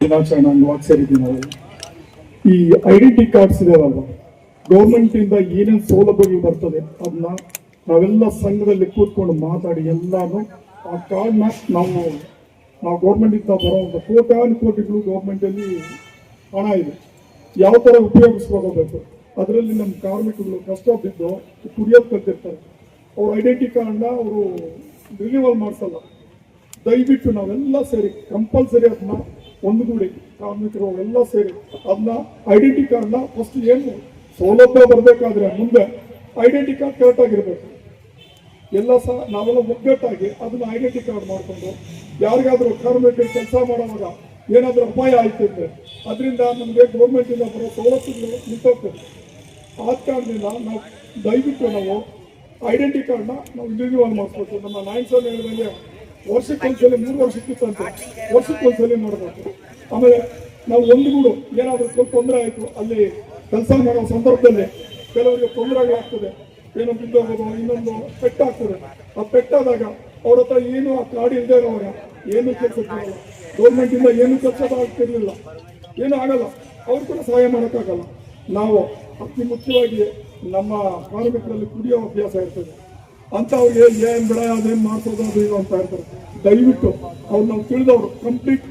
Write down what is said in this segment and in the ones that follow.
ದಿನಾಚರಣೆ ಅಂಗವಾಗಿ ಸೇರಿದ್ದೀವಿ ನಾವು. ಈ ಐಡೆಂಟಿ ಕಾರ್ಡ್ಸ್ ಇದಾವಲ್ವ, ಗೌರ್ಮೆಂಟ್ ಇಂದ ಏನೇನು ಸೌಲಭ್ಯಗಳು ಬರ್ತದೆ ಅದನ್ನ ನಾವೆಲ್ಲ ಸಂಘದಲ್ಲಿ ಕೂತ್ಕೊಂಡು ಮಾತಾಡಿ ಎಲ್ಲಾನು ಆ ಕಾರ್ಡ್ನ ನಾವು ಗೌರ್ಮೆಂಟ್ ಇಂದ ಬರೋ ಕೋಟ್ಯಾನು ಕೋಟಿಗಳು ಗೌರ್ಮೆಂಟ್ ಅಲ್ಲಿ ಹಣ ಇದೆ, ಯಾವ ತರ ಉಪಯೋಗಿಸ್ಕೋಬೇಕು. ಅದರಲ್ಲಿ ನಮ್ಮ ಕಾರ್ಮಿಕರು ಕಷ್ಟ ಬಿದ್ದು ಕುಡಿಯೋದು ಕಲ್ತಿರ್ತಾರೆ, ಅವ್ರ ಐಡೆಂಟಿ ಕಾರ್ಡ್ನ ಅವರು ರಿನ್ಯೂವಲ್ ಮಾಡಿಸಲ್ಲ. ದಯವಿಟ್ಟು ನಾವೆಲ್ಲ ಸೇರಿ ಕಂಪಲ್ಸರಿ ಅದನ್ನ ಒಂದುಗೂಡಿ ಕಾರ್ಮಿಕರು ಎಲ್ಲ ಸೇರಿ ಅದನ್ನ ಐಡೆಂಟಿ ಕಾರ್ಡ್ನ ಫಸ್ಟ್ ಏನು ಸೌಲಭ್ಯ ಬರಬೇಕಾದ್ರೆ ಮುಂದೆ ಐಡೆಂಟಿ ಕಾರ್ಡ್ ಕರೆಕ್ಟ್ ಆಗಿರ್ಬೇಕು. ಎಲ್ಲ ಸಹ ನಾವೆಲ್ಲ ಒಗ್ಗಟ್ಟಾಗಿ ಅದನ್ನ ಐಡೆಂಟಿ ಕಾರ್ಡ್ ಮಾಡಿಕೊಂಡು ಯಾರಿಗಾದ್ರೂ ಕಾರ್ಮಿಕರು ಕೆಲಸ ಮಾಡುವಾಗ ಏನಾದರೂ ಅಪಾಯ ಆಯ್ತಿದ್ರೆ ಅದರಿಂದ ನಮಗೆ ಗೌರ್ಮೆಂಟ್ ಇಂದ ಬರೋ ಸವಲತ್ತುಗಳು ನಿಂತೋಗ್ತದೆ. ಆದ ಕಾರಣದಿಂದ ನಾವು ದಯವಿಟ್ಟು ನಾವು ಐಡೆಂಟಿ ಕಾರ್ಡ್ನ ನಾವು ರಿನ್ಯೂವಲ್ ಮಾಡಿಸ್ಬೇಕು. ನಮ್ಮ ನಾಯನ್ಸಲ್ಲಿ ಹೇಳಿದಂಗೆ ವರ್ಷಕ್ಕೊಂದ್ಸಲಿ 3 ವರ್ಷಕ್ಕಿತ್ತಂತೆ ವರ್ಷಕ್ಕೊಂದ್ಸಲಿ ಮಾಡಬೇಕು. ಆಮೇಲೆ ನಾವು ಒಂದುಗೂಡು ಏನಾದರೂ ಸ್ವಲ್ಪ ತೊಂದರೆ ಆಯಿತು, ಅಲ್ಲಿ ಕೆಲಸ ಮಾಡೋ ಸಂದರ್ಭದಲ್ಲಿ ಕೆಲವರಿಗೆ ತೊಂದರೆಗಳಾಗ್ತದೆ, ಏನೋ ಬಿದ್ದೋಗೋದು, ಇನ್ನೊಂದು ಪೆಟ್ಟಾಗ್ತದೆ. ಆ ಪೆಟ್ಟಾದಾಗ ಅವ್ರ ಹತ್ರ ಏನು ಆ ಕಾರ್ಡ್ ಇಲ್ಲದೆ ಇರೋವಾಗ ಏನು ಕೆಲಸ ಬರಲ್ಲ, ಗೌರ್ಮೆಂಟಿಂದ ಏನು ಕೆಲಸ ಆಗ್ತಿರ್ಲಿಲ್ಲ, ಏನೂ ಆಗಲ್ಲ, ಅವ್ರು ಕೂಡ ಸಹಾಯ ಮಾಡೋಕ್ಕಾಗಲ್ಲ. ನಾವು ಅತಿ ಮುಖ್ಯವಾಗಿ ನಮ್ಮ ಕಾರ್ಮಿಕರಲ್ಲಿ ಕುಡಿಯೋ ಅಭ್ಯಾಸ ಇರ್ತದೆ, ಅಂಥವ್ರಿಗೆ ಏನು ಬಿಡ ಅದೇನು ಮಾಡಿಸೋದು ಅದು ಇದು ಅಂತ ಇರ್ತಾರೆ. ದಯವಿಟ್ಟು ಅವ್ರು ನಾವು ತಿಳಿದವರು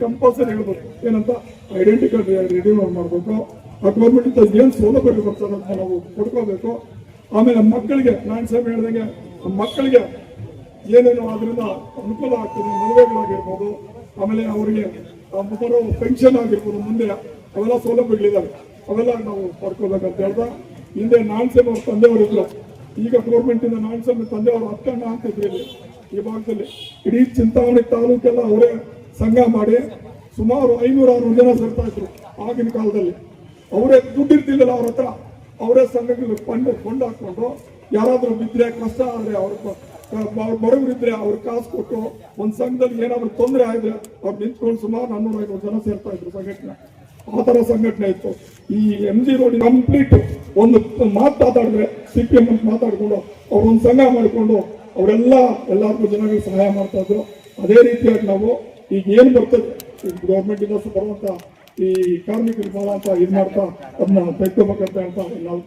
ಕಂಪಲ್ಸರಿ ಹೇಳ್ಬೇಕು, ಏನಂತ ಐಡೆಂಟಿ ಕಾರ್ಡ್ ರಿನ್ಯೂವಲ್ ಮಾಡಬೇಕು. ಆ ಗೌರ್ಮೆಂಟಿಂದ ಏನು ಸೌಲಭ್ಯಗಳು ಬರ್ತದೆ ಅಂತ ನಾವು ಕೊಡ್ಕೋಬೇಕು. ಆಮೇಲೆ ಮಕ್ಕಳಿಗೆ ನಾನು ಸಹ ಹೇಳಿದಂಗೆ ಮಕ್ಕಳಿಗೆ ಏನೇನು ಅದರಿಂದ ಅನುಕೂಲ ಆಗ್ತದೆ, ಮದುವೆಗಳಾಗಿರ್ಬೋದು, ಆಮೇಲೆ ಅವರಿಗೆ ಬರೋ ಪೆನ್ಷನ್ ಆಗಿರ್ಬೋದು, ಮುಂದೆ ಅವೆಲ್ಲ ಸೌಲಭ್ಯಗಳಿದ್ದಾವೆ, ಅವೆಲ್ಲ ನಾವು ಪಡ್ಕೋಬೇಕಂತ ಹೇಳ್ದ. ಹಿಂದೆ ನಾನ್ಸೇಮ್ ಅವ್ರ ತಂದೆಯವರಿದ್ರು, ಈಗ ಗೌರ್ಮೆಂಟ್ ಇಂದ ನಾನ್ಸೇಮ್ ತಂದೆಯವರು ಹತ್ತಣ್ಣ ಅಂತಿದ್ರು. ಇಲ್ಲಿ ಈ ಭಾಗದಲ್ಲಿ ಇಡೀ ಚಿಂತಾಮಣಿ ತಾಲೂಕೆಲ್ಲ ಅವರೇ ಸಂಘ ಮಾಡಿ ಸುಮಾರು 500-600 ಜನ ಸೇರ್ತಾ ಇದ್ರು ಆಗಿನ ಕಾಲದಲ್ಲಿ. ಅವರೇ ದುಡ್ಡಿರ್ತಿಲ್ಲ ಅವ್ರ ಹತ್ರ, ಅವರೇ ಸಂಘಗಳು ಫಂಡ್ ಹಾಕೊಂಡು ಯಾರಾದ್ರೂ ಬಿದ್ದರೆ ಕಷ್ಟ ಆದರೆ ಅವ್ರ ಬಡವರಿದ್ರೆ ಅವ್ರ ಕಾಸು ಕೊಟ್ಟು ಒಂದು ಸಂಘದಲ್ಲಿ ಏನಾದ್ರು ತೊಂದರೆ ಆದ್ರೆ ಅವ್ರು ನಿಂತ್ಕೊಂಡು ಸುಮಾರು 400-500 ಜನ ಸೇರ್ತಾ ಇದ್ರು ಸಂಘಟನೆ. ಆ ತರ ಸಂಘಟನೆ ಇತ್ತು. ಈ MG ರೋಡ್ ಕಂಪ್ಲೀಟ್ ಒಂದು ಮಾತಾಡಿದ್ರೆ CPM ಅಂತ ಮಾತಾಡ್ಕೊಂಡು ಅವ್ರೊಂದು ಸಂಘ ಮಾಡಿಕೊಂಡು ಎಲ್ಲರಿಗೂ ಜನಗಳಿಗೆ ಸಹಾಯ ಮಾಡ್ತಾ ಇದ್ರು. ಅದೇ ರೀತಿಯಾಗಿ ನಾವು ಈಗ ಏನು ಬರ್ತದೆ ಗೌರ್ಮೆಂಟ್ ಇಂದ ಬರುವಂತ ಈ ಕಾರ್ಮಿಕರಿಗೆ ಬರುವಂತ ಇದು ಮಾಡ್ತಾ ಅದನ್ನ ತೆಗೆದುಕೋಬೇಕಂತ ಹೇಳ್ತಾ ನಾವು